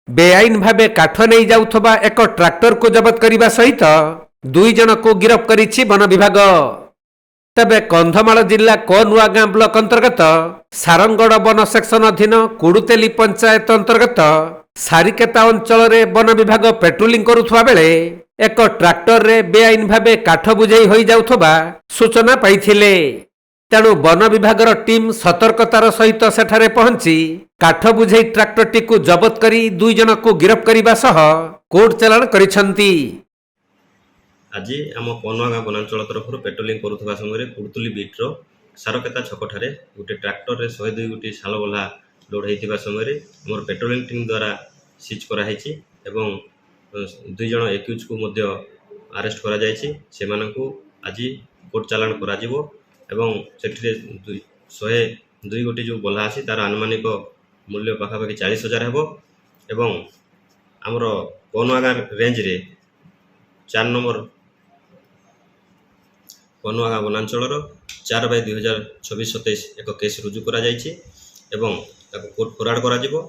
बेआईन भावे काठ नहीं जाउथबा एक ट्रैक्टर को जबत करने सहित 2 जन को गिरफ्त करिछि वन विभाग। तेबे कंधमाल जिला कोनुआगां ब्लॉक अंतर्गत सारंगड़ वन सेक्शन अधीन कुड़ुतेली पंचायत अंतर्गत सारिकेता अंचल रे वन विभाग पेट्रोलिंग करुथुवा बेले एक ट्रैक्टर रे बेआईन भावे काठ बुझेई होई जाउथबा सूचना पाइथिले। तेणु वन विभागर टीम सतर्कतार सहित सेठारे पहुंची काठ बुझेई ट्रैक्टरटी को जबत करी 2 जन को गिरफ्त करने सह कोर्ट चालाण करिसेंती। आज आम कोनुआगां वनांचल तरफ पेट्रोलिंग करुवा समय कुड़तुली बीट्र सारकेता छकठारे गोटे ट्रैक्टर रे 102 गोटी शाल बल्हा लोड होता समय मोर पेट्रोलिंग टीम द्वारा सीज कराई एवं 2 जन एक्यूज को मध्य अरेस्ट करा जायछि। सेमानंकु आज कोर्ट चालाण करा जिवो एवं सेठिरे 102 गोटी जो बल्हा आसी तार आनुमानिक मूल्य पाखापाखि 40,000 हेबो एवं आमर कोनुआगां रेंज रे 4 नंबर कोनुआगां वनांचल 4/2024-27 एक केस रुजु करा जायछि एवं ताको कोर्ट फरवर्ड करा जिवो।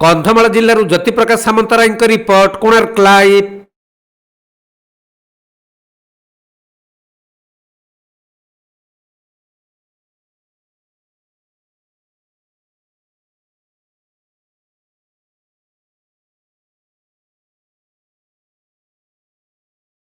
Kandhamal जिल्लारू Jyoti Prakash Samantaray report, Konark live.